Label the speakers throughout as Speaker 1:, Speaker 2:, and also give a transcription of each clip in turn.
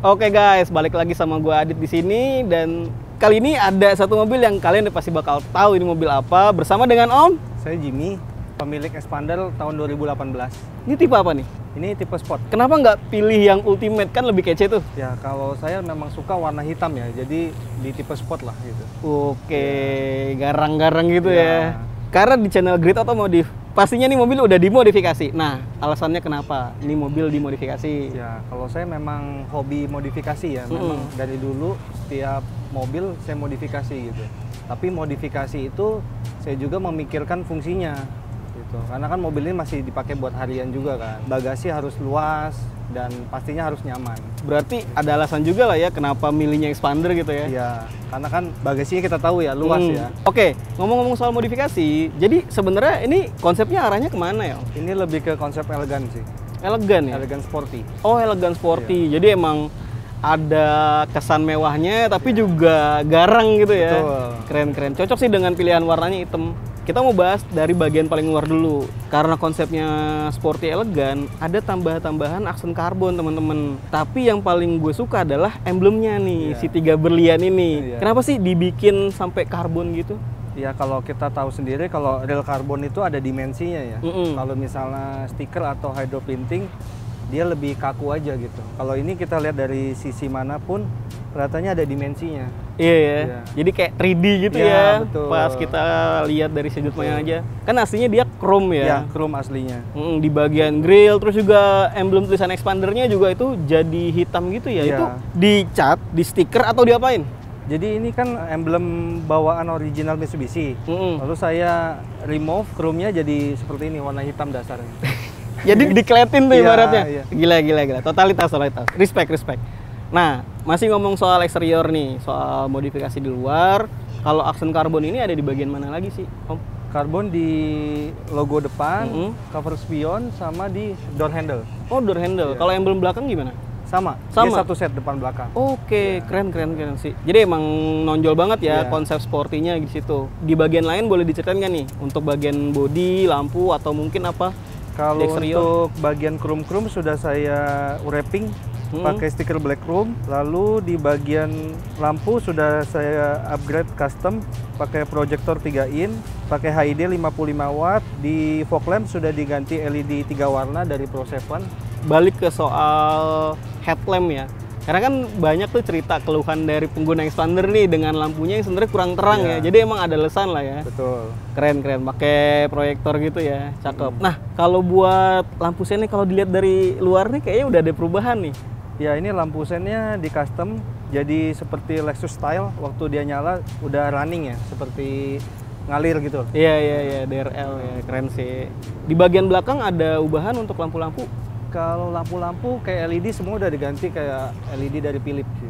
Speaker 1: Oke guys, balik lagi sama gua Adit di sini dan kali ini ada satu mobil yang kalian pasti bakal tahu ini mobil apa bersama dengan Om.
Speaker 2: Saya Jimmy, pemilik Expander tahun 2018.
Speaker 1: Ini tipe apa nih?
Speaker 2: Ini tipe sport.
Speaker 1: Kenapa nggak pilih yang Ultimate, kan lebih kece tuh?
Speaker 2: Ya kalau saya memang suka warna hitam ya, jadi di tipe sport lah gitu.
Speaker 1: Oke, garang-garang gitu
Speaker 2: Ya.
Speaker 1: ya. Karena di channel Grid Otomotif, pastinya nih mobil udah dimodifikasi. Nah, alasannya kenapa ini mobil dimodifikasi?
Speaker 2: Ya kalau saya memang hobi modifikasi ya, memang dari dulu setiap mobil saya modifikasi gitu. Tapi modifikasi itu saya juga memikirkan fungsinya gitu. Karena kan mobil ini masih dipakai buat harian juga kan. Bagasi harus luas dan pastinya harus nyaman.
Speaker 1: Berarti ada alasan juga lah ya kenapa milihnya Expander gitu ya?
Speaker 2: Iya, karena kan bagasinya kita tahu ya luas ya.
Speaker 1: Oke, ngomong-ngomong soal modifikasi, jadi sebenarnya ini konsepnya arahnya kemana ya?
Speaker 2: Ini lebih ke konsep elegan sih.
Speaker 1: Elegan ya?
Speaker 2: Elegan sporty.
Speaker 1: Oh, elegan sporty. Jadi emang ada kesan mewahnya tapi juga garang gitu ya.
Speaker 2: Betul.
Speaker 1: Keren-keren. Cocok sih dengan pilihan warnanya hitam. Kita mau bahas dari bagian paling luar dulu. Karena konsepnya sporty elegan, ada tambahan-tambahan aksen karbon, teman-teman. Tapi yang paling gue suka adalah emblemnya nih, si 3 berlian ini. Kenapa sih dibikin sampai karbon gitu?
Speaker 2: Ya kalau kita tahu sendiri kalau real karbon itu ada dimensinya ya. Kalau misalnya stiker atau hydroprinting dia lebih kaku aja gitu. Kalau ini kita lihat dari sisi manapun kelihatannya ada dimensinya.
Speaker 1: Iya ya. Jadi kayak 3D gitu ya.
Speaker 2: Betul.
Speaker 1: Pas kita lihat dari sudut pandang aja. Kan aslinya dia chrome ya.
Speaker 2: Ya, chrome aslinya.
Speaker 1: Di bagian grill, terus juga emblem tulisan Expandernya juga itu jadi hitam gitu ya. Itu dicat, di stiker atau diapain?
Speaker 2: Jadi ini kan emblem bawaan original Mitsubishi. Lalu saya remove chrome-nya jadi seperti ini, warna hitam dasarnya.
Speaker 1: Jadi dikletin tuh ibaratnya.
Speaker 2: Iya.
Speaker 1: Gila. Totalitas. Respect. Nah, masih ngomong soal eksterior nih, soal modifikasi di luar. Kalau aksen karbon ini ada di bagian mana lagi sih, Om?
Speaker 2: Karbon di logo depan, cover spion, sama di door handle.
Speaker 1: Oh, door handle. Kalau emblem belakang gimana?
Speaker 2: Sama. Dia satu set depan belakang.
Speaker 1: Oke, keren sih. Jadi emang nonjol banget ya konsep sportinya di situ. Di bagian lain boleh diceritain nggak nih untuk bagian bodi, lampu atau mungkin apa?
Speaker 2: Kalau untuk bagian chrome sudah saya wrapping pakai stiker black chrome. Lalu di bagian lampu sudah saya upgrade custom pakai proyektor 3 in, pakai HID 55 watt. Di fog lamp sudah diganti LED 3 warna dari Pro7.
Speaker 1: Balik ke soal headlamp ya. Karena kan banyak tuh cerita keluhan dari pengguna Expander nih dengan lampunya yang sebenarnya kurang terang ya. Jadi emang ada alasan lah ya.
Speaker 2: Betul.
Speaker 1: Keren. Pakai proyektor gitu ya. Cakep. Nah, kalau buat lampu sen nih kalau dilihat dari luar nih kayaknya udah ada perubahan nih.
Speaker 2: Ya, ini lampu sennya di custom jadi seperti Lexus style. Waktu dia nyala udah running ya, seperti ngalir gitu.
Speaker 1: Iya, DRL ya. Keren sih. Di bagian belakang ada ubahan untuk lampu-lampu.
Speaker 2: Kalau lampu-lampu kayak LED semua udah diganti kayak LED dari Philips sih.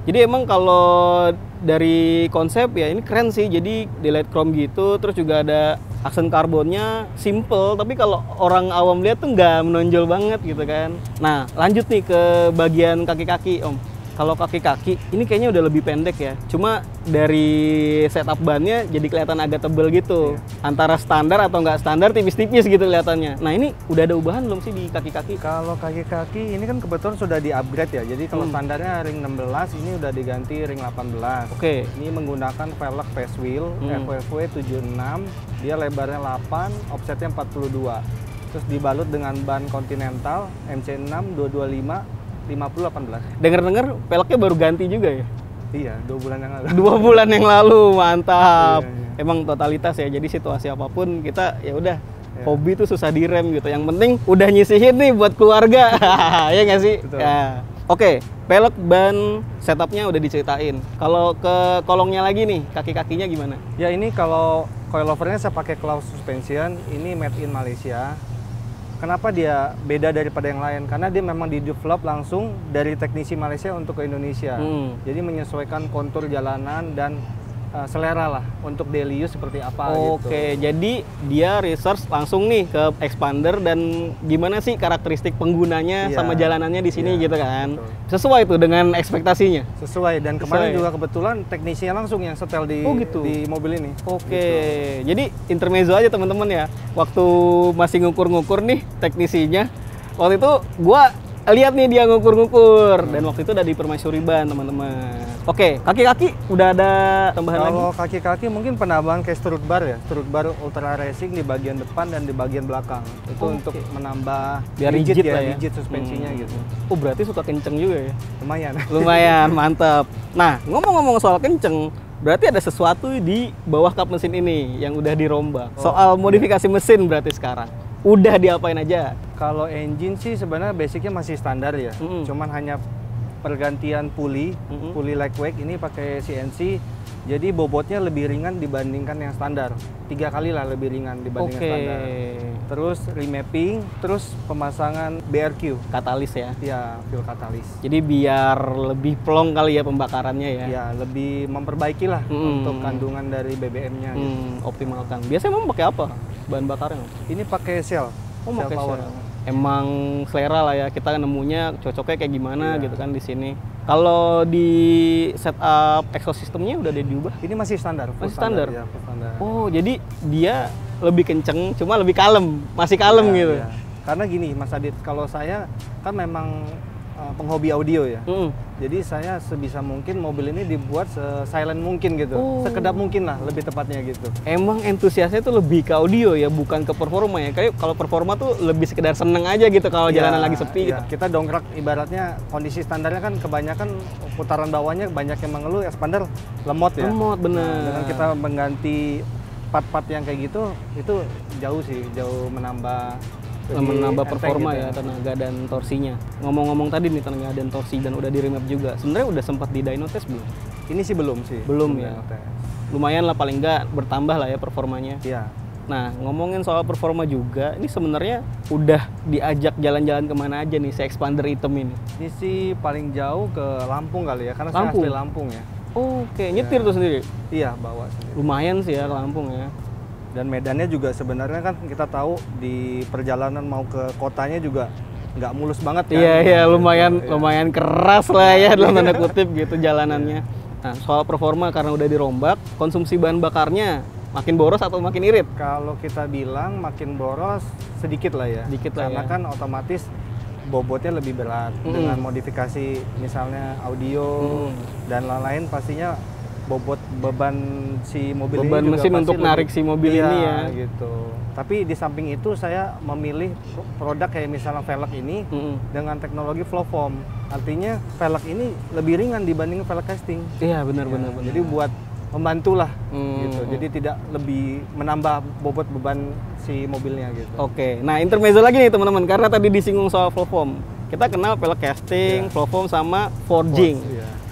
Speaker 1: Jadi emang kalau dari konsep ya ini keren sih. Jadi di LED chrome gitu, terus juga ada aksen karbonnya simple, tapi kalau orang awam lihat tuh nggak menonjol banget gitu kan. Nah, lanjut nih ke bagian kaki-kaki, Om. Kalau kaki-kaki ini kayaknya udah lebih pendek ya. Cuma dari setup bannya jadi kelihatan agak tebel gitu. Antara standar atau nggak standar tipis-tipis gitu kelihatannya. Nah, ini udah ada ubahan belum sih di kaki-kaki?
Speaker 2: Kalau kaki-kaki ini kan kebetulan sudah di-upgrade ya. Jadi kalau standarnya ring 16, ini udah diganti ring 18.
Speaker 1: Oke.
Speaker 2: Ini menggunakan velg face wheel FWV 76. Dia lebarnya 8, offsetnya 42. Terus dibalut dengan ban Continental MC6 225 50-18.
Speaker 1: Dengar-dengar peleknya baru ganti juga ya?
Speaker 2: Iya, 2 bulan yang lalu.
Speaker 1: 2 bulan yang lalu, mantap.
Speaker 2: Iya.
Speaker 1: Emang totalitas ya, jadi situasi apapun kita ya udah hobi tuh susah direm gitu. Yang penting udah nyisihin nih buat keluarga, ya nggak sih?
Speaker 2: Betul.
Speaker 1: Ya. Oke, pelek ban setupnya udah diceritain. Kalau ke kolongnya lagi nih, kaki-kakinya gimana?
Speaker 2: Ya ini kalau coilovernya saya pakai Klaus Suspension, ini made in Malaysia. Kenapa dia beda daripada yang lain? Karena dia memang di-develop langsung dari teknisi Malaysia untuk ke Indonesia. Jadi menyesuaikan kontur jalanan dan selera lah untuk daily use seperti apa gitu.
Speaker 1: Oke, jadi dia research langsung nih ke Expander dan gimana sih karakteristik penggunanya sama jalanannya di sini gitu kan. Betul. Sesuai tuh dengan ekspektasinya.
Speaker 2: Sesuai, dan kemarin juga kebetulan teknisinya langsung yang setel di mobil ini.
Speaker 1: Oke,
Speaker 2: gitu.
Speaker 1: jadi intermezzo aja teman-teman ya. Waktu masih ngukur-ngukur nih teknisinya, waktu itu gua lihat nih dia ngukur-ngukur. Dan waktu itu udah di permaisuri ban, teman-teman. Oke, kaki-kaki udah ada tambahan lagi?
Speaker 2: Kalau kaki-kaki mungkin penambahan kayak strut bar ya, strut bar ultra racing di bagian depan dan di bagian belakang. Itu untuk menambah
Speaker 1: biar rigid lah ya,
Speaker 2: rigid suspensinya gitu.
Speaker 1: Oh, berarti suka kenceng juga ya?
Speaker 2: Lumayan.
Speaker 1: Lumayan, mantap. Nah, ngomong-ngomong soal kenceng, berarti ada sesuatu di bawah kap mesin ini yang udah dirombak. Soal modifikasi mesin berarti sekarang. Udah diapain aja?
Speaker 2: Kalau engine sih sebenarnya basicnya masih standar ya. Cuman hanya pergantian pulley lightweight ini pakai CNC. Jadi bobotnya lebih ringan dibandingkan yang standar. 3 kali lah lebih ringan dibandingkan standar. Terus remapping, terus pemasangan BRQ.
Speaker 1: Katalis ya?
Speaker 2: Iya, fuel katalis.
Speaker 1: Jadi biar lebih plong kali ya pembakarannya ya?
Speaker 2: Iya, lebih memperbaiki lah untuk kandungan dari BBM-nya. Gitu.
Speaker 1: Optimalkan. Biasanya emang pakai apa bahan bakarnya?
Speaker 2: Ini pakai Shell.
Speaker 1: Oh,
Speaker 2: Shell
Speaker 1: pakai
Speaker 2: Power.
Speaker 1: Shell. Emang selera lah ya, kita nemunya cocoknya kayak gimana gitu kan di sini. Kalau di setup exhaust systemnya udah ada diubah?
Speaker 2: Ini masih standar.
Speaker 1: Masih standar?
Speaker 2: Ya, standar.
Speaker 1: Oh, jadi dia lebih kenceng, cuma lebih kalem, masih kalem gitu.
Speaker 2: Ya. Karena gini, Mas Adit, kalau saya kan memang penghobi audio ya. Jadi saya sebisa mungkin mobil ini dibuat silent mungkin gitu, sekedap mungkin lah, lebih tepatnya gitu.
Speaker 1: Emang entusiasnya tuh lebih ke audio ya, bukan ke performa ya. Kayak kalau performa tuh lebih sekedar seneng aja gitu kalau jalanan lagi sepi.
Speaker 2: Ya. Kita dongkrak ibaratnya kondisi standarnya kan kebanyakan putaran bawahnya banyak yang mengeluh expander lemot ya.
Speaker 1: Lemot bener.
Speaker 2: Nah, dengan kita mengganti part-part yang kayak gitu, itu jauh sih, jauh menambah
Speaker 1: performa
Speaker 2: gitu
Speaker 1: ya, tenaga dan torsinya. Ngomong-ngomong tadi nih tenaga dan torsi dan udah di remap juga. Sebenarnya udah sempat di dyno test belum?
Speaker 2: Ini sih belum sih.
Speaker 1: Belum ya. Lumayan lah paling nggak bertambah lah ya performanya.
Speaker 2: Iya.
Speaker 1: Nah, ngomongin soal performa juga, ini sebenarnya udah diajak jalan-jalan kemana aja nih si expander hitam ini?
Speaker 2: Ini sih paling jauh ke Lampung kali ya, karena saya asli Lampung ya.
Speaker 1: Oke, nyetir tuh sendiri?
Speaker 2: Iya, bawa sendiri.
Speaker 1: Lumayan sih ya ke Lampung ya.
Speaker 2: Dan medannya juga sebenarnya kan kita tahu di perjalanan mau ke kotanya juga nggak mulus banget kan.
Speaker 1: Iya, lumayan keras lah ya dalam tanda kutip gitu jalanannya. Nah, soal performa karena udah dirombak, konsumsi bahan bakarnya makin boros atau makin irit?
Speaker 2: Kalau kita bilang makin boros sedikit lah ya. Karena kan otomatis bobotnya lebih berat dengan modifikasi misalnya audio dan lain-lain, pastinya bobot beban si mobil
Speaker 1: beban
Speaker 2: ini juga
Speaker 1: mesin untuk narik si mobil ini ya
Speaker 2: gitu. Tapi di samping itu saya memilih produk kayak misalnya velg ini dengan teknologi flow foam. Artinya velg ini lebih ringan dibanding velg casting.
Speaker 1: Iya, benar.
Speaker 2: Jadi buat membantu lah gitu. Jadi tidak lebih menambah bobot beban si mobilnya gitu.
Speaker 1: Oke. Nah, intermezzo lagi nih teman-teman, karena tadi disinggung soal flow foam. Kita kenal velg casting, flow foam sama forging.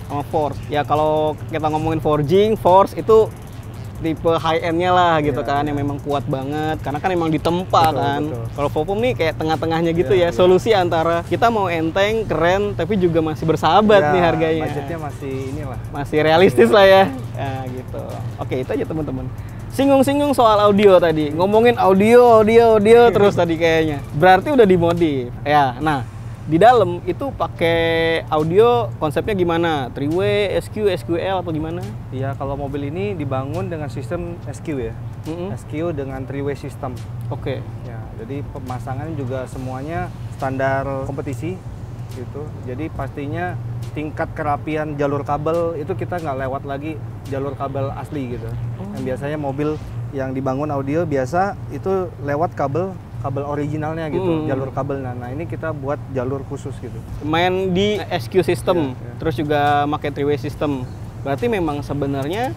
Speaker 1: Sama force. Ya kalau kita ngomongin force itu tipe high end-nya lah gitu kan, yang memang kuat banget karena kan memang ditempa kan. Kalau flow foam nih kayak tengah-tengahnya gitu ya, solusi antara kita mau enteng, keren tapi juga masih bersahabat nih harganya.
Speaker 2: Budgetnya masih inilah.
Speaker 1: Masih realistis lah ya. Nah, gitu. Oke, itu aja teman-teman. Singgung-singgung soal audio tadi. Ngomongin audio terus tadi kayaknya. Berarti udah dimodif. Ya, nah di dalam itu pakai audio konsepnya gimana? 3-way, SQ, SQL atau gimana?
Speaker 2: Iya, kalau mobil ini dibangun dengan sistem SQ ya. SQ dengan 3-way system.
Speaker 1: Oke.
Speaker 2: Ya, jadi pemasangan juga semuanya standar kompetisi gitu. Jadi pastinya tingkat kerapian jalur kabel itu kita nggak lewat lagi jalur kabel asli gitu. Yang biasanya mobil yang dibangun audio biasa itu lewat kabel originalnya gitu, jalur kabelnya. Nah, ini kita buat jalur khusus gitu.
Speaker 1: Main di SQ system, terus juga pakai 3-way system. Berarti memang sebenarnya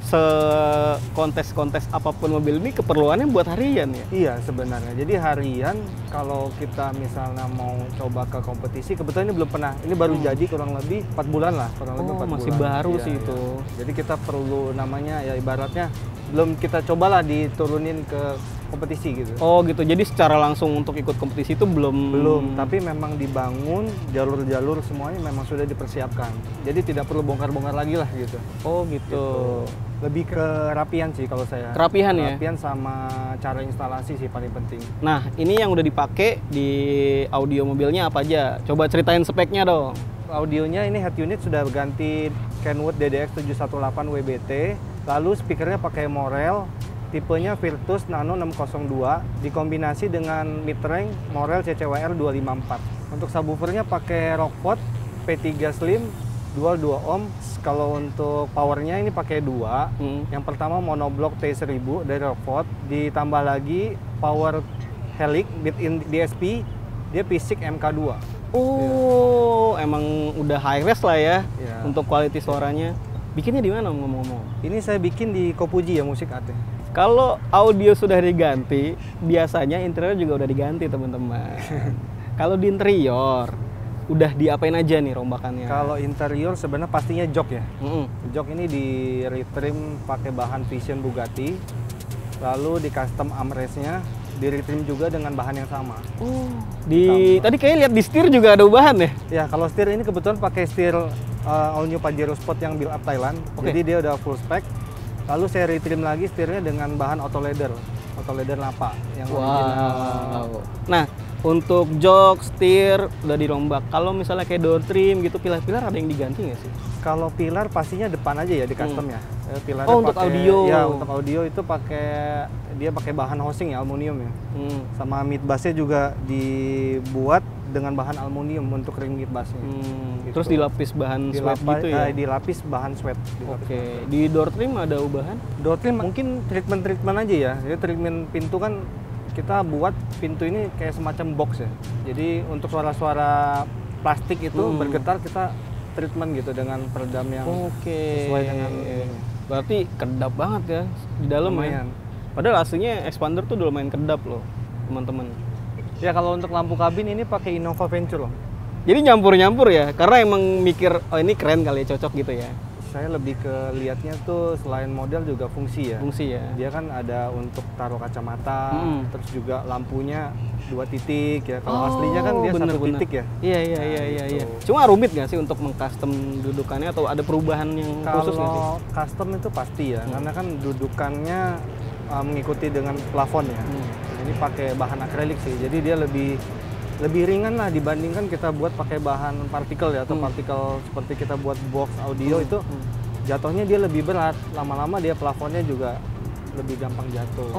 Speaker 1: kontes apapun mobil ini keperluannya buat harian ya?
Speaker 2: Iya, sebenarnya. Jadi harian kalau kita misalnya mau coba ke kompetisi, kebetulan ini belum pernah. Ini baru jadi kurang lebih 4 bulan lah,
Speaker 1: masih baru sih itu.
Speaker 2: Jadi kita perlu namanya ya ibaratnya belum kita cobalah diturunin ke kompetisi gitu.
Speaker 1: Oh gitu, jadi secara langsung untuk ikut kompetisi itu belum,
Speaker 2: tapi memang dibangun jalur-jalur semuanya memang sudah dipersiapkan. Jadi tidak perlu bongkar-bongkar lagi lah gitu.
Speaker 1: Oh gitu.
Speaker 2: Lebih ke rapian sih kalau saya.
Speaker 1: Kerapian ya?
Speaker 2: Rapian sama cara instalasi sih paling penting.
Speaker 1: Nah, ini yang udah dipakai di audio mobilnya apa aja? Coba ceritain speknya dong.
Speaker 2: Audionya ini head unit sudah ganti Kenwood DDX 718 WBT, lalu speakernya pakai Morel tipenya Virtus Nano 602 dikombinasi dengan mid-range Morel CCWR 254. Untuk subwoofernya pakai Rockport P3 Slim dual 2 ohm. Kalau untuk powernya ini pakai dua. Yang pertama monoblock T1000 dari Rockport, ditambah lagi power Helix built-in DSP, dia P6 MK2.
Speaker 1: Oh, emang udah high res lah ya,
Speaker 2: Ya.
Speaker 1: untuk quality suaranya. Bikinnya di mana ngomong-ngomong?
Speaker 2: Ini saya bikin di Kopuji ya, Musik AT.
Speaker 1: Kalau audio sudah diganti, biasanya interior juga udah diganti teman-teman. Kalau di interior, udah diapain aja nih rombakannya?
Speaker 2: Kalau interior sebenarnya pastinya jok ya.
Speaker 1: Mm-mm.
Speaker 2: Jok ini di retrim pakai bahan Vision Bugatti, lalu di custom armrestnya di retrim juga dengan bahan yang sama.
Speaker 1: Oh, tadi kayak lihat di setir juga ada ubahan ya?
Speaker 2: Ya, kalau setir ini kebetulan pakai setir all new Pajero Sport yang build up Thailand.
Speaker 1: Oke.
Speaker 2: Jadi dia udah full spec. Lalu saya retrim lagi setirnya dengan bahan auto leather Napa yang original.
Speaker 1: Wow. Nah, untuk jok, setir udah dirombak. Kalau misalnya kayak door trim gitu, pilar-pilar ada yang diganti nggak sih?
Speaker 2: Kalau pilar pastinya depan aja ya di custom ya. Pilarnya
Speaker 1: Oh, untuk audio.
Speaker 2: Ya, untuk audio itu dia pakai bahan housing ya, aluminium ya. Sama mid bassnya juga dibuat dengan bahan aluminium untuk ring mid bassnya. Gitu.
Speaker 1: Terus dilapis bahan sweat gitu ya?
Speaker 2: Dilapis bahan sweat.
Speaker 1: Oke. Di door trim ada ubahan?
Speaker 2: Door trim mungkin treatment aja ya. Jadi treatment pintu kan kita buat pintu ini kayak semacam box ya. Jadi untuk suara-suara plastik itu bergetar kita treatment gitu dengan peredam yang sesuai dengan
Speaker 1: berarti kedap banget ya di dalam
Speaker 2: lumayan.
Speaker 1: ya. Padahal aslinya expander tuh udah lumayan kedap loh, teman-teman.
Speaker 2: Ya kalau untuk lampu kabin ini pakai Innova Venture loh.
Speaker 1: Jadi nyampur-nyampur ya, karena emang mikir oh ini keren kali ya, cocok gitu ya.
Speaker 2: Saya lebih ke lihatnya tuh selain model juga fungsi ya.
Speaker 1: Fungsi ya.
Speaker 2: Dia kan ada untuk taruh kacamata, terus juga lampunya 2 titik ya. Kalau aslinya kan dia 1 titik ya.
Speaker 1: Iya. Cuma rumit nggak sih untuk mengcustom dudukannya atau ada perubahan yang khusus nggak sih?
Speaker 2: Kalau custom itu pasti ya, karena kan dudukannya mengikuti dengan plafon ya. Ini pakai bahan akrilik sih, jadi dia lebih ringan lah dibandingkan kita buat pakai bahan partikel ya, atau partikel seperti kita buat box audio itu jatuhnya dia lebih berat. Lama-lama dia plafonnya juga lebih gampang jatuh.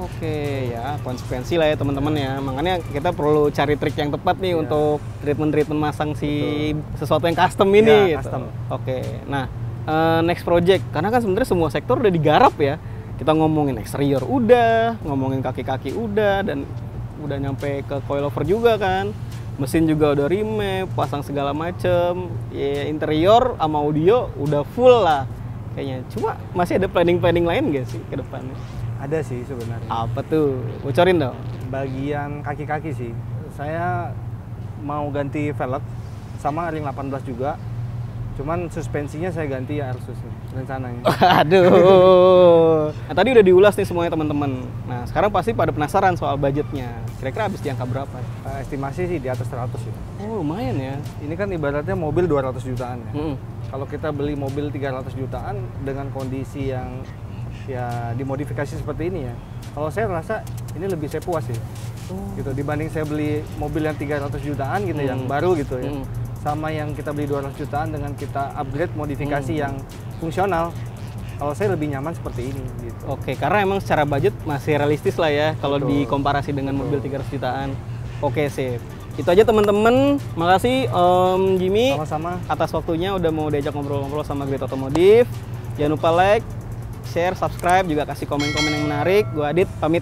Speaker 1: Oke, ya konsekuensi lah ya teman-teman ya. Makanya kita perlu cari trik yang tepat nih untuk treatment masang sesuatu yang custom ini.
Speaker 2: Ya,
Speaker 1: gitu.
Speaker 2: custom.
Speaker 1: Oke, nah next project, karena kan sebenarnya semua sektor udah digarap ya. Kita ngomongin eksterior udah, ngomongin kaki-kaki udah, dan udah nyampe ke coilover juga kan. Mesin juga udah remap, pasang segala macem. Ya, interior sama audio udah full lah kayaknya. Cuma masih ada planning lain gak sih ke depannya?
Speaker 2: Ada sih sebenarnya.
Speaker 1: Apa tuh? Bocorin dong.
Speaker 2: Bagian kaki-kaki sih. Saya mau ganti velg sama ring 18 juga. Cuman suspensinya saya ganti ya Airsus nih, rencananya.
Speaker 1: Aduh. Nah, tadi udah diulas nih semuanya teman-teman. Nah, sekarang pasti pada penasaran soal budgetnya. Kira-kira habis di angka berapa?
Speaker 2: Estimasi sih di atas 100 ya.
Speaker 1: Oh, lumayan ya.
Speaker 2: Ini kan ibaratnya mobil 200 jutaan ya.
Speaker 1: Mm.
Speaker 2: Kalau kita beli mobil 300 jutaan dengan kondisi yang ya dimodifikasi seperti ini ya. Kalau saya rasa ini lebih saya puas sih. Gitu dibanding saya beli mobil yang 300 jutaan gitu yang baru gitu ya. Sama yang kita beli 200 jutaan dengan kita upgrade modifikasi yang fungsional. Kalau saya lebih nyaman seperti ini gitu.
Speaker 1: Oke, karena emang secara budget masih realistis lah ya kalau dikomparasi dengan mobil 300 jutaan. Oke, sip. Itu aja teman-teman. Makasih Om Jimmy
Speaker 2: Sama-sama.
Speaker 1: atas waktunya udah mau diajak ngobrol-ngobrol sama Great Automotive. Jangan lupa like, share, subscribe, juga kasih komen-komen yang menarik. Gua Adit pamit.